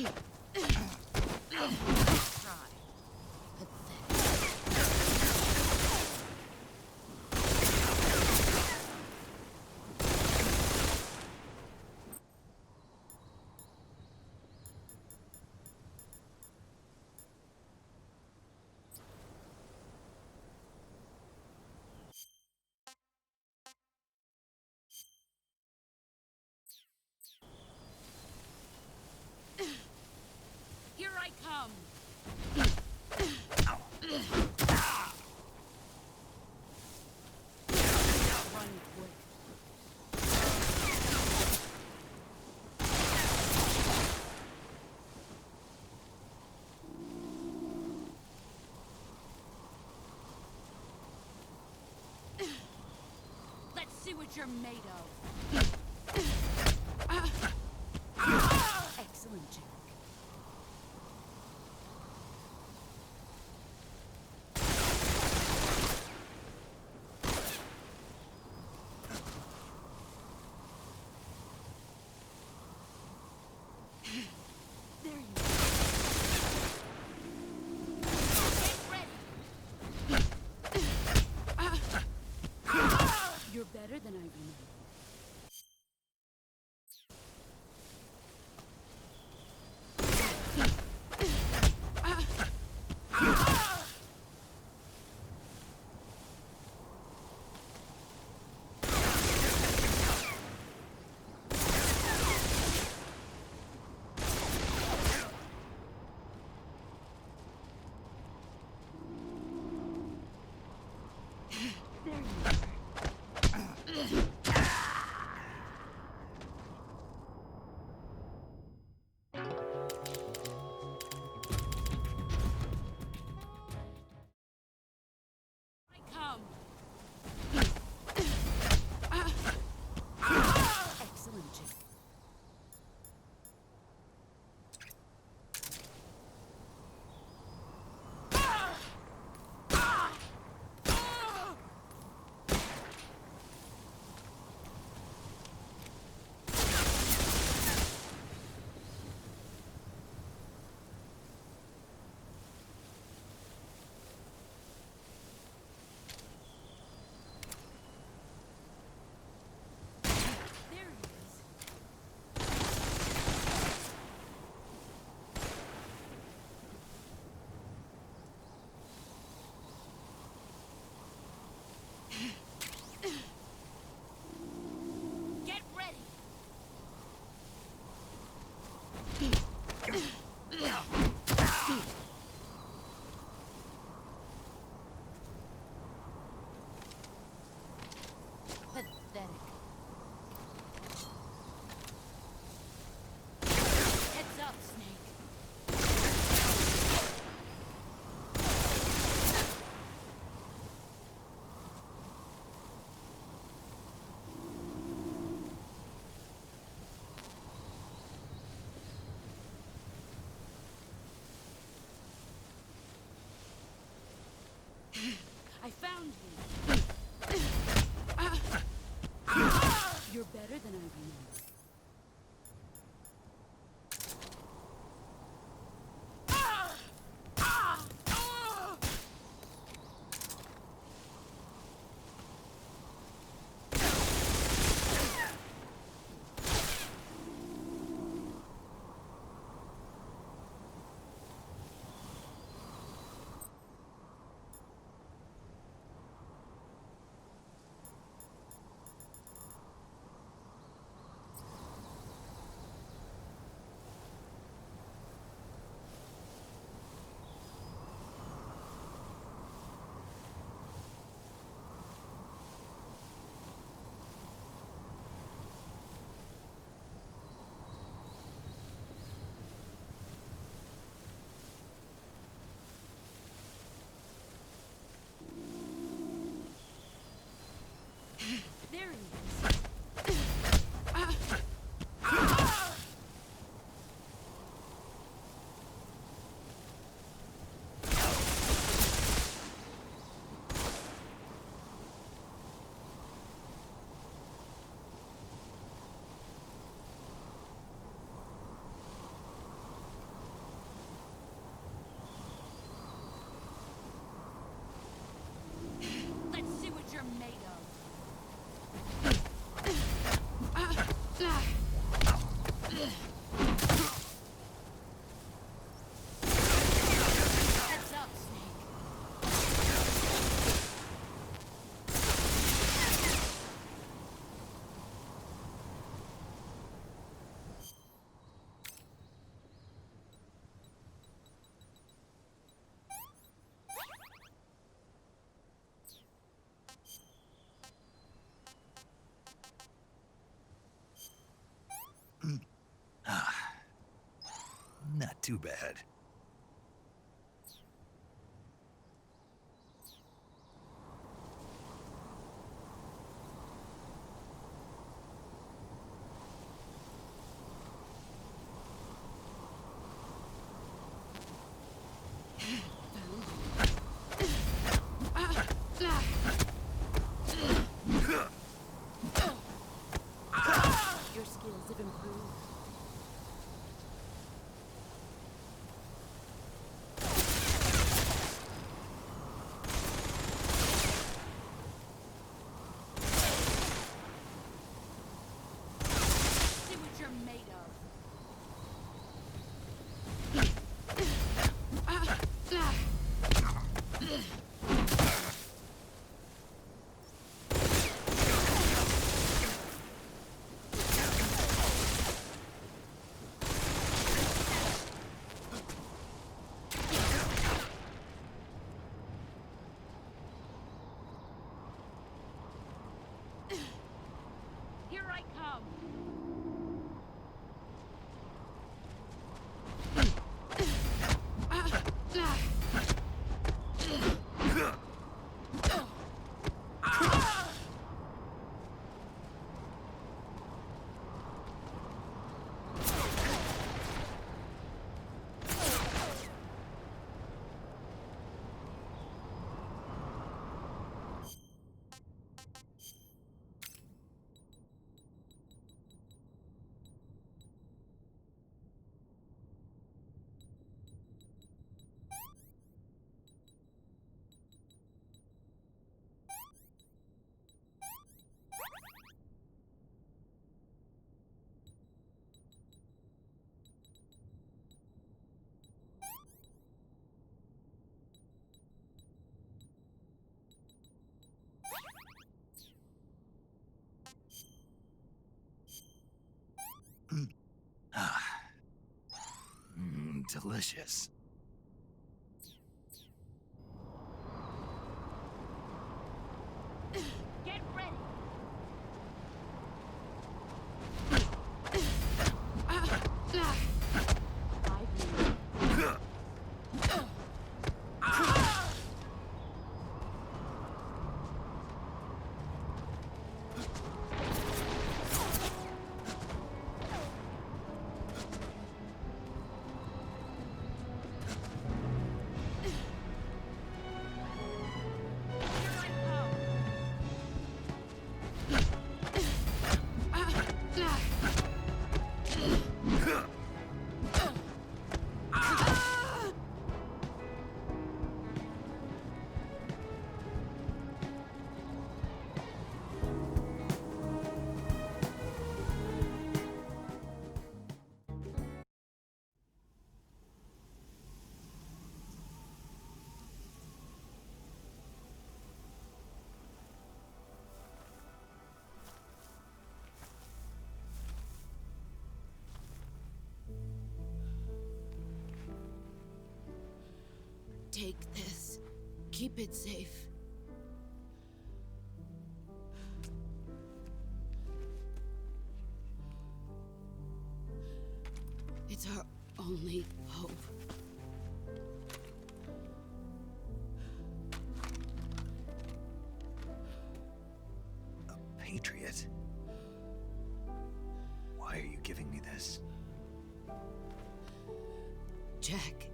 Try. Here I come! Run quick. Let's see what you're made of. Excellent, Jack. There you go. Get ready. You're better than I remember. There you are. I come. Excellent, Jake. There he is. Get ready. Pathetic. Heads up, Snake. I found you. You're better than I remember. too bad. Your skills have improved. See what you're made of. Here I come. Delicious. Get ready. Take this. Keep it safe. It's our only hope. A patriot? Why are you giving me this? Jack.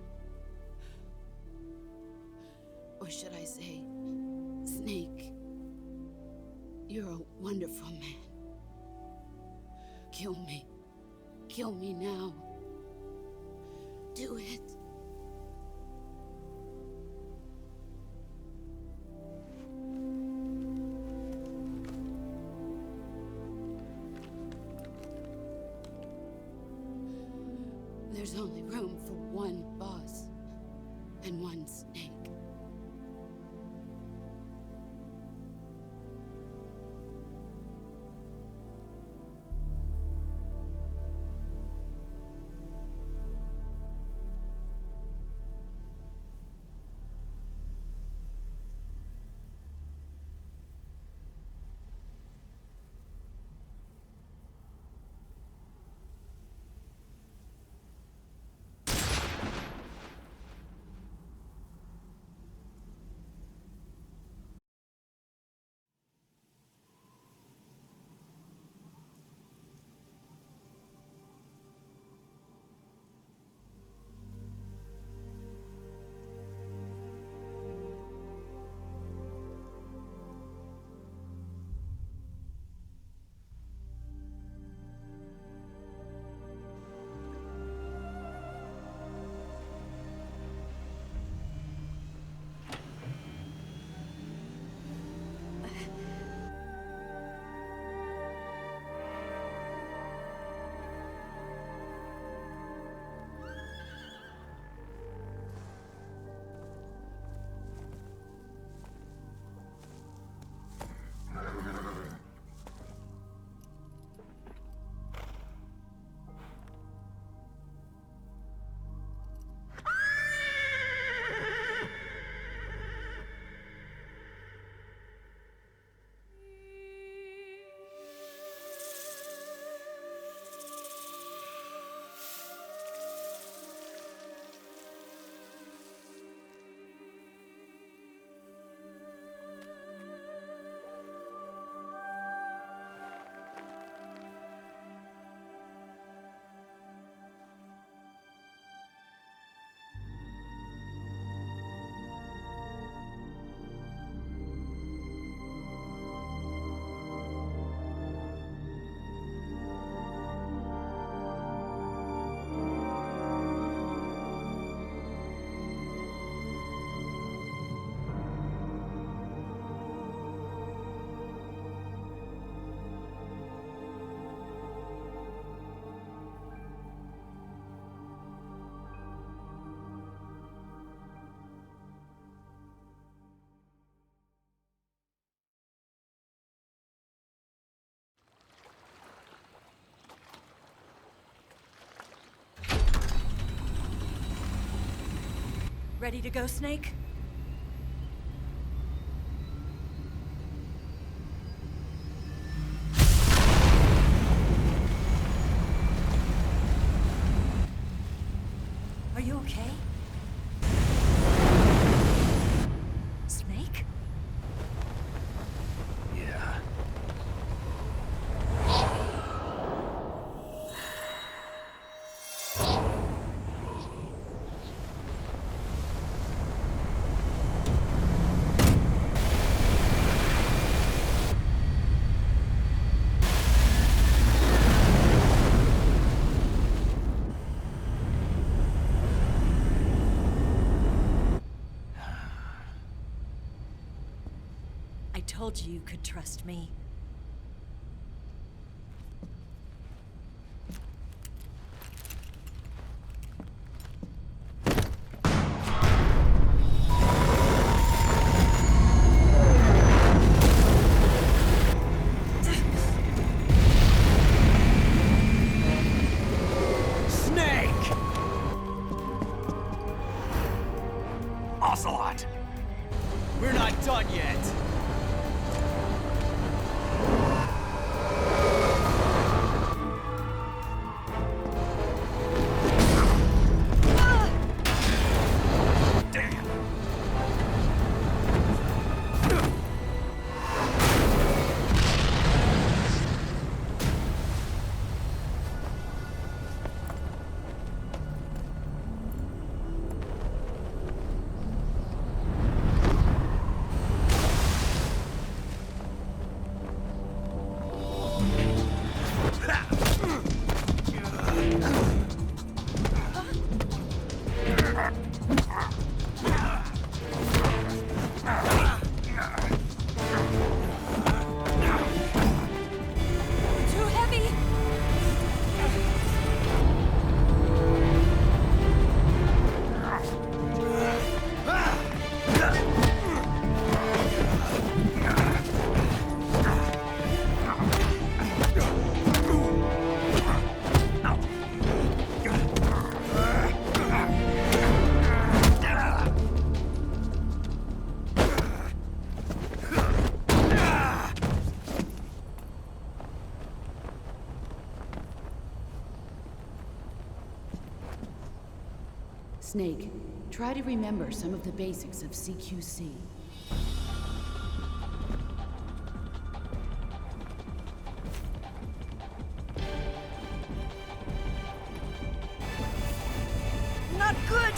Or should I say, Snake. You're a wonderful man. Kill me. Kill me now. Do it. There's only room for one boss and one Snake. Ready to go, Snake? Are you okay? Snake? Yeah. I told you you could trust me. Snake! Ocelot! We're not done yet. Damn! Too heavy! Snake, try to remember some of the basics of CQC. Not good!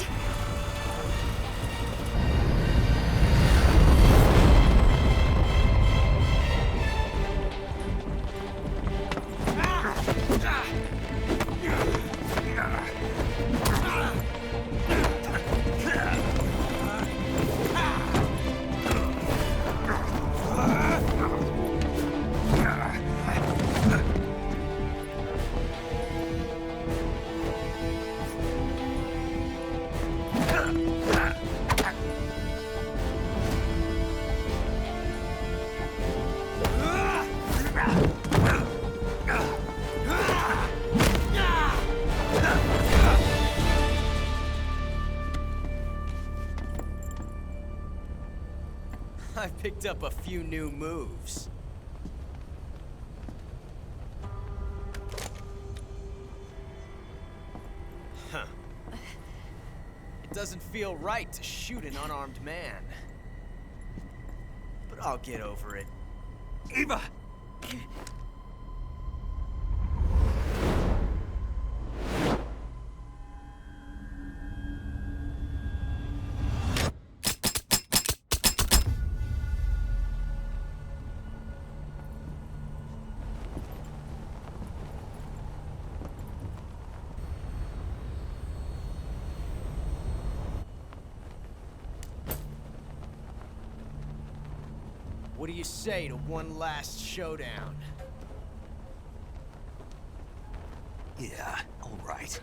I picked up a few new moves. Huh. It doesn't feel right to shoot an unarmed man. But I'll get over it. Eva! What do you say to one last showdown? Yeah, all right.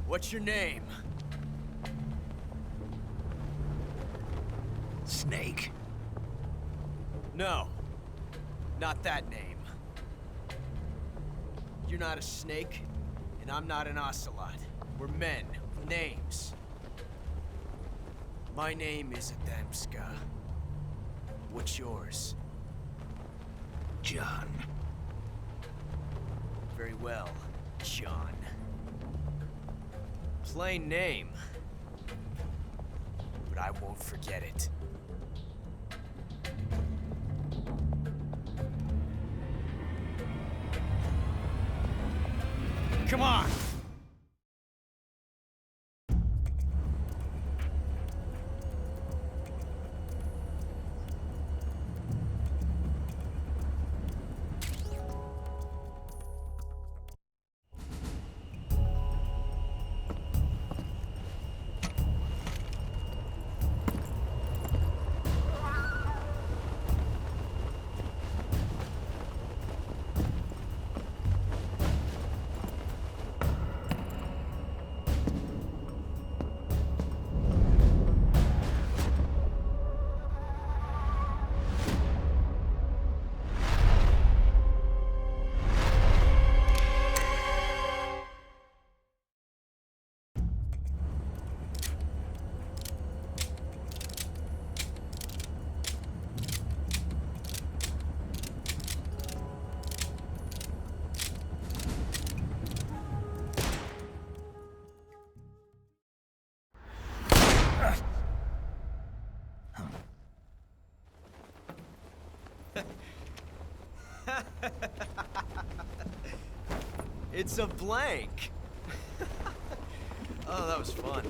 What's your name? Snake. No. Not that name. You're not a snake, and I'm not an ocelot. We're men with names. My name is Adamska. What's yours? John. Very well, John. Plain name. But I won't forget it. Come on! It's a blank. Oh, that was fun.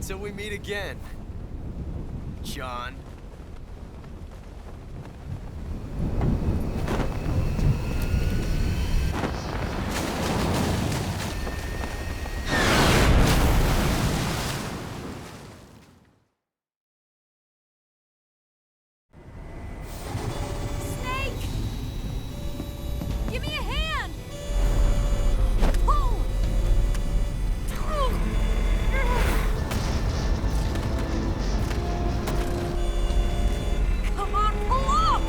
Till we meet again, John. Snake! Give me a hand! Pull! Come on, pull up!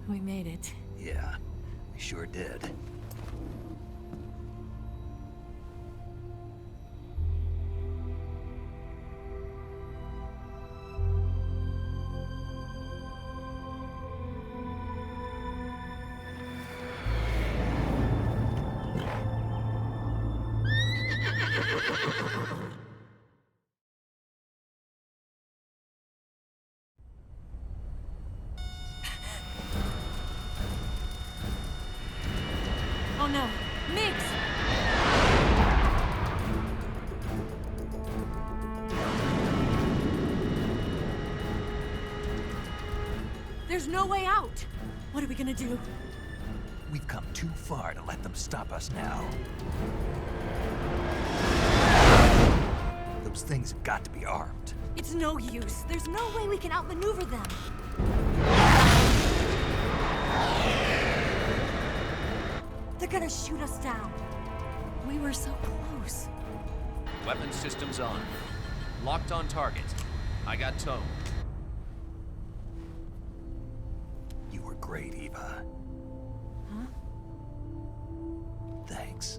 We made it. Yeah, we sure did. Oh no, Miggs! There's no way out! What are we gonna do? We've come too far to let them stop us now. Those things have got to be armed. It's no use. There's no way we can outmaneuver them. They're gonna shoot us down. We were so close. Weapon systems on. Locked on target. I got towed. You were great, Eva. Huh? Thanks.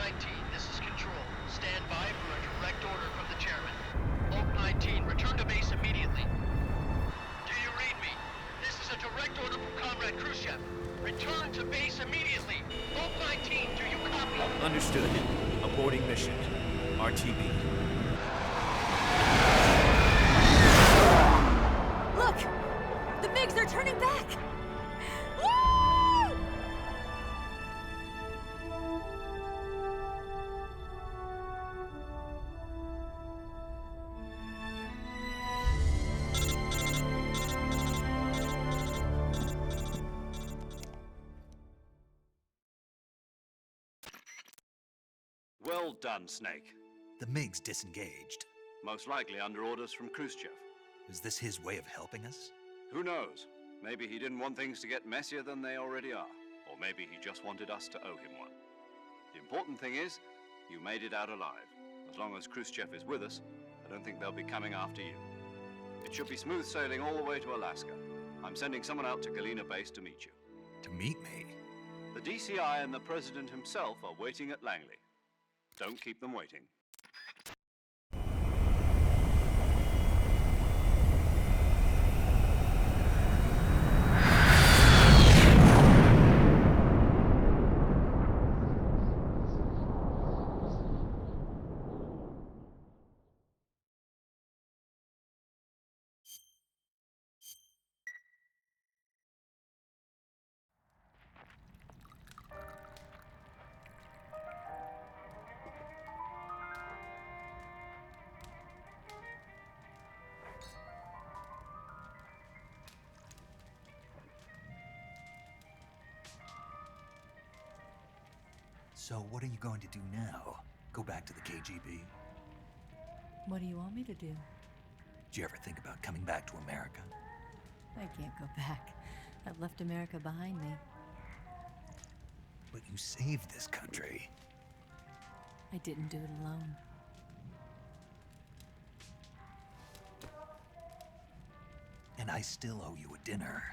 19, this is Control. Stand by for a direct order from the chairman. Oak 19, return to base immediately. Do you read me? This is a direct order from Comrade Khrushchev. Return to base immediately. Oak 19, do you copy? Understood. Aborting mission. RTB. Look! The MiGs are turning back! Woo! Well done, Snake. The MiGs disengaged. Most likely under orders from Khrushchev. Is this his way of helping us? Who knows? Maybe he didn't want things to get messier than they already are. Or maybe he just wanted us to owe him one. The important thing is, you made it out alive. As long as Khrushchev is with us, I don't think they'll be coming after you. It should be smooth sailing all the way to Alaska. I'm sending someone out to Galena Base to meet you. To meet me? The DCI and the President himself are waiting at Langley. Don't keep them waiting. So what are you going to do now? Go back to the KGB? What do you want me to do? Did you ever think about coming back to America? I can't go back. I've left America behind me. But you saved this country. I didn't do it alone. And I still owe you a dinner.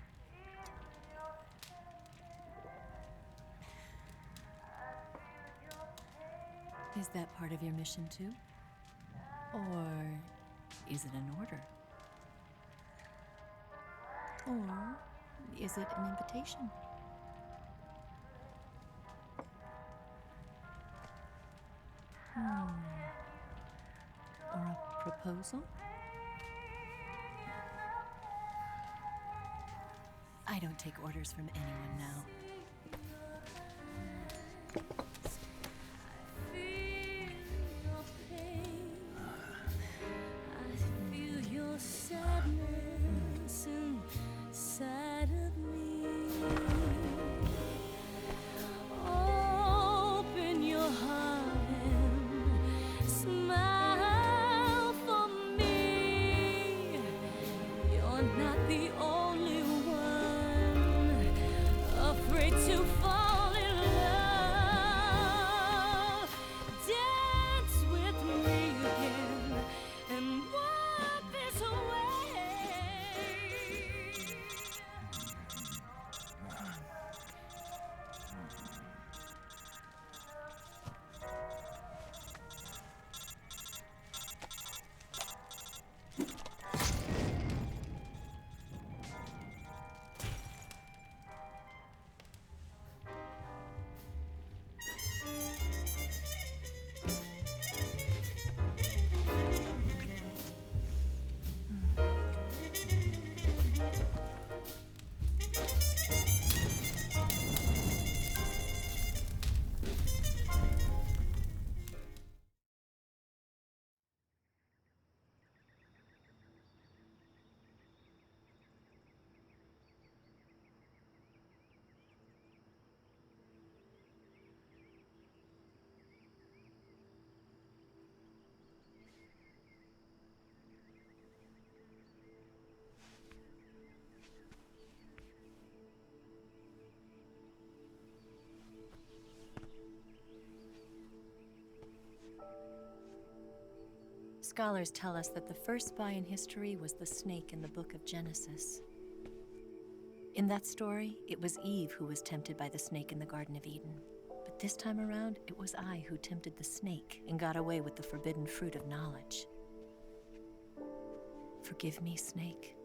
Is that part of your mission too? Or is it an order? Or is it an invitation? Or a proposal? I don't take orders from anyone now. Scholars tell us that the first spy in history was the snake in the book of Genesis. In that story, it was Eve who was tempted by the snake in the Garden of Eden. But this time around, it was I who tempted the snake and got away with the forbidden fruit of knowledge. Forgive me, Snake.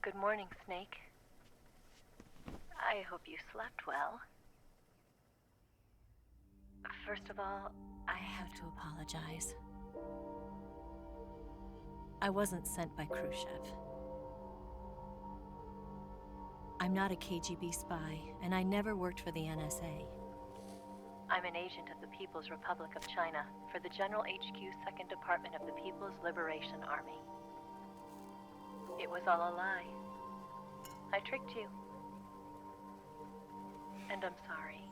Good morning, Snake. I hope you slept well. First of all, I have to apologize. I wasn't sent by Khrushchev. I'm not a KGB spy, and I never worked for the NSA. I'm an agent of the People's Republic of China for the General HQ 2nd Department of the People's Liberation Army. It was all a lie. I tricked you. And I'm sorry.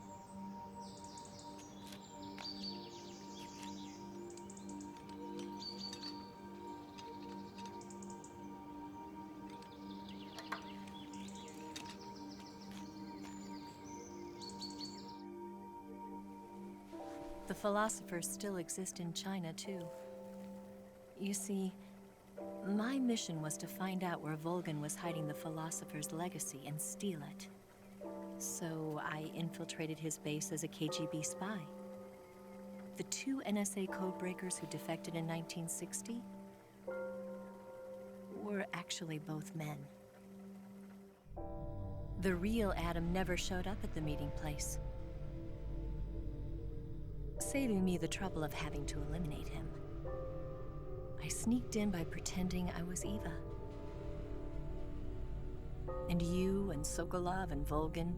The philosophers still exist in China, too. You see, my mission was to find out where Volgin was hiding the philosopher's legacy and steal it. So I infiltrated his base as a KGB spy. The 2 NSA codebreakers who defected in 1960 were actually both men. The real Adam never showed up at the meeting place, saving me the trouble of having to eliminate him. I sneaked in by pretending I was Eva. And you and Sokolov and Volgin,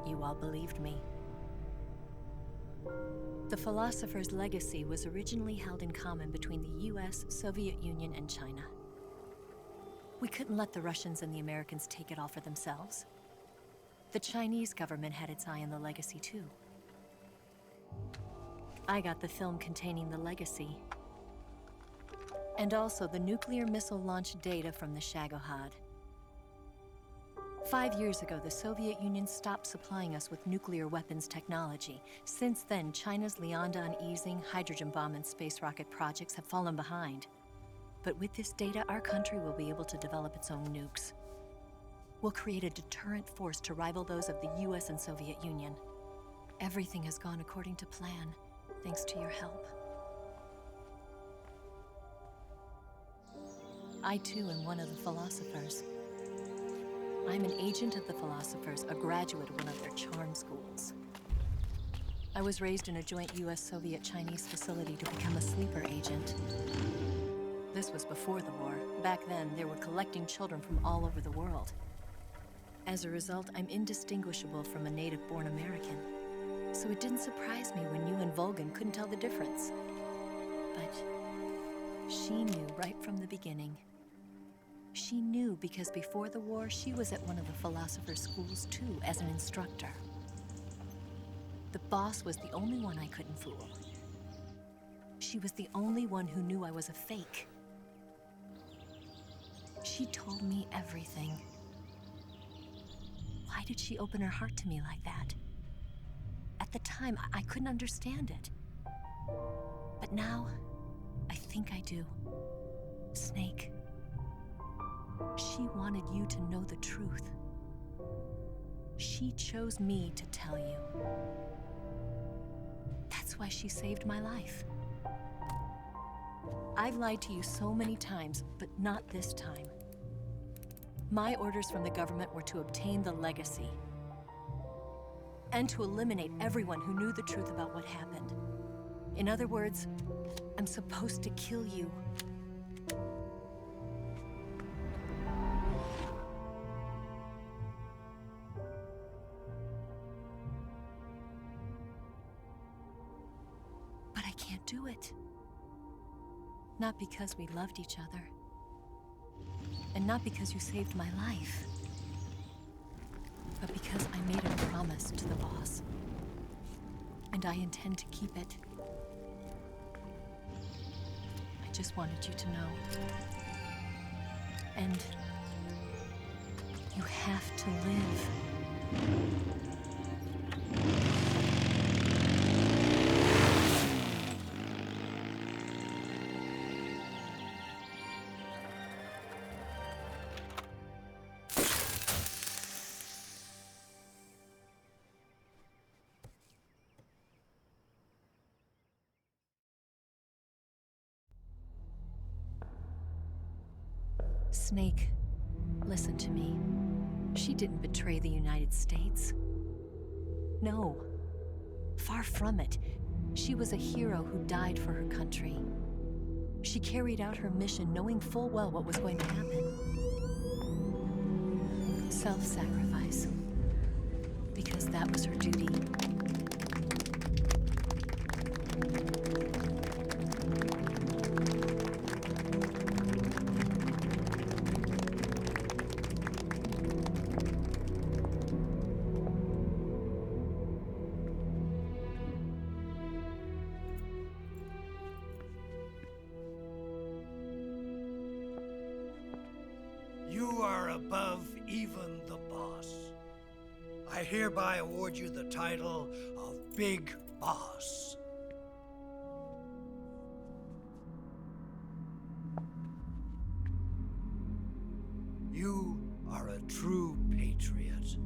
you all believed me. The philosopher's legacy was originally held in common between the US, Soviet Union, and China. We couldn't let the Russians and the Americans take it all for themselves. The Chinese government had its eye on the legacy, too. I got the film containing the legacy, and also the nuclear missile launch data from the Shagohod. 5 years ago, the Soviet Union stopped supplying us with nuclear weapons technology. Since then, China's Liaodong easing, hydrogen bomb, and space rocket projects have fallen behind. But with this data, our country will be able to develop its own nukes. We'll create a deterrent force to rival those of the US and Soviet Union. Everything has gone according to plan, thanks to your help. I, too, am one of the philosophers. I'm an agent of the philosophers, a graduate of one of their charm schools. I was raised in a joint US-Soviet-Chinese facility to become a sleeper agent. This was before the war. Back then, they were collecting children from all over the world. As a result, I'm indistinguishable from a native-born American. So it didn't surprise me when you and Volgin couldn't tell the difference. But she knew right from the beginning. She knew because before the war, she was at one of the philosopher's schools too, as an instructor. The boss was the only one I couldn't fool. She was the only one who knew I was a fake. She told me everything. Why did she open her heart to me like that? At the time, I couldn't understand it. But now, I think I do. Snake. She wanted you to know the truth. She chose me to tell you. That's why she saved my life. I've lied to you so many times, but not this time. My orders from the government were to obtain the legacy and to eliminate everyone who knew the truth about what happened. In other words, I'm supposed to kill you. But I can't do it. Not because we loved each other, And not because you saved my life, but because I made a promise to the boss. And I intend to keep it. I just wanted you to know. And you have to live. Snake, listen to me. She didn't betray the United States. No. Far from it. She was a hero who died for her country. She carried out her mission knowing full well what was going to happen. Self-sacrifice. Because that was her duty. You are above even the boss. I hereby award you the title of Big Boss. You are a true patriot.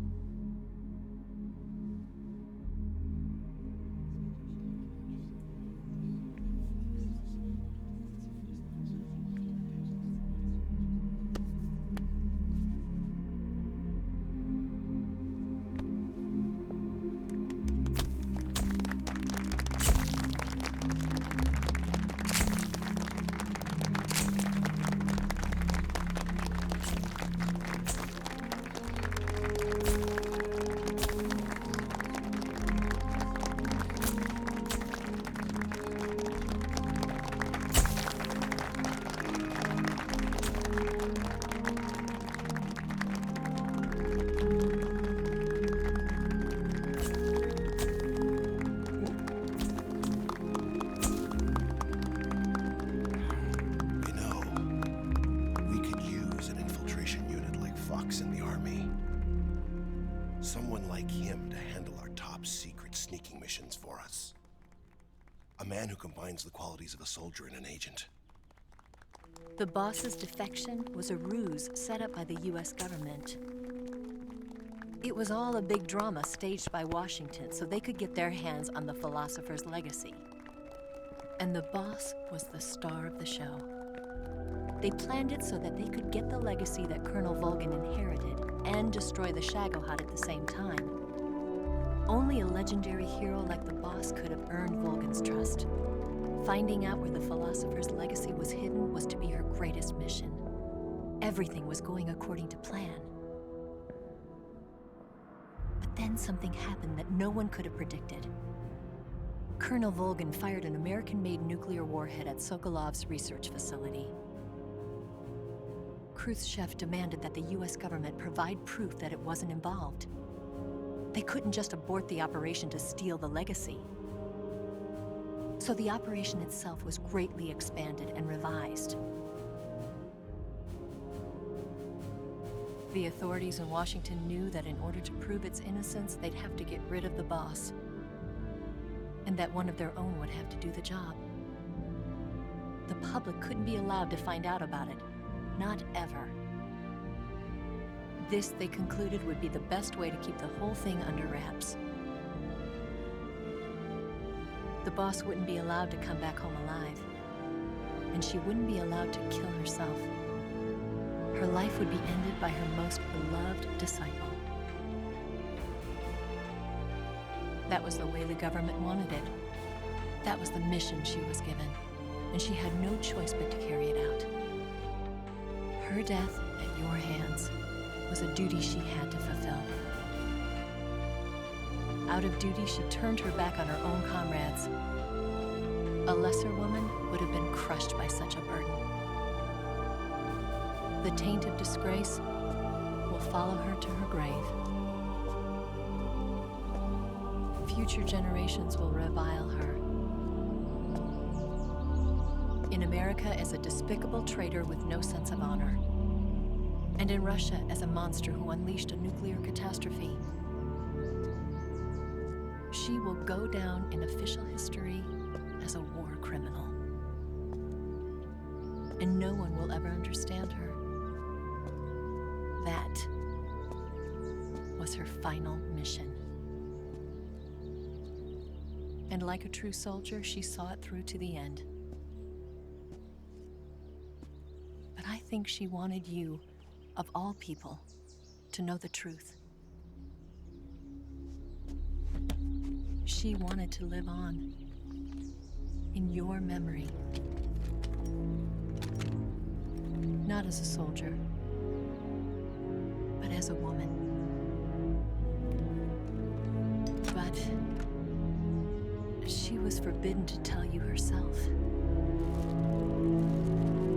Someone like him to handle our top secret sneaking missions for us. A man who combines the qualities of a soldier and an agent. The boss's defection was a ruse set up by the US government. It was all a big drama staged by Washington so they could get their hands on the philosopher's legacy. And the boss was the star of the show. They planned it so that they could get the legacy that Colonel Volgin inherited and destroy the Shagohod at the same time. Only a legendary hero like the boss could have earned Volgin's trust. Finding out where the philosopher's legacy was hidden was to be her greatest mission. Everything was going according to plan. But then something happened that no one could have predicted. Colonel Volgin fired an American-made nuclear warhead at Sokolov's research facility. Khrushchev demanded that the US government provide proof that it wasn't involved. They couldn't just abort the operation to steal the legacy. So the operation itself was greatly expanded and revised. The authorities in Washington knew that in order to prove its innocence, they'd have to get rid of the boss. And that one of their own would have to do the job. The public couldn't be allowed to find out about it. Not ever. This, they concluded, would be the best way to keep the whole thing under wraps. The boss wouldn't be allowed to come back home alive. And she wouldn't be allowed to kill herself. Her life would be ended by her most beloved disciple. That was the way the government wanted it. That was the mission she was given. And she had no choice but to carry it out. Her death at your hands was a duty she had to fulfill. Out of duty, she turned her back on her own comrades. A lesser woman would have been crushed by such a burden. The taint of disgrace will follow her to her grave. Future generations will revile her. In America as a despicable traitor with no sense of honor. And in Russia as a monster who unleashed a nuclear catastrophe. She will go down in official history as a war criminal. And no one will ever understand her. That was her final mission. And like a true soldier, she saw it through to the end. But I think she wanted you, of all people, to know the truth. She wanted to live on in your memory. Not as a soldier, but as a woman. But she was forbidden to tell you herself.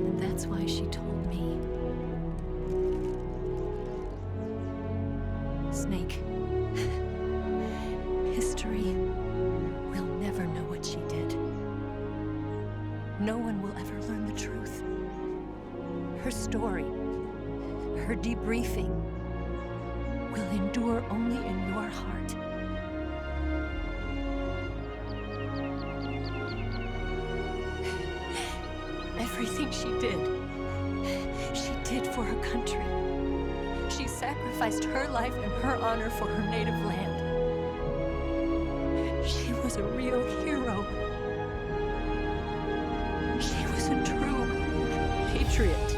And that's why she told me. Snake, history will never know what she did. No one will ever learn the truth. Her story, her debriefing, will endure only in your heart. Everything she did for her country. She sacrificed her life and her honor for her native land. She was a real hero. She was a true patriot.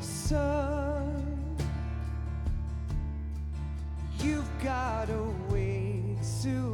Son, you've got a way to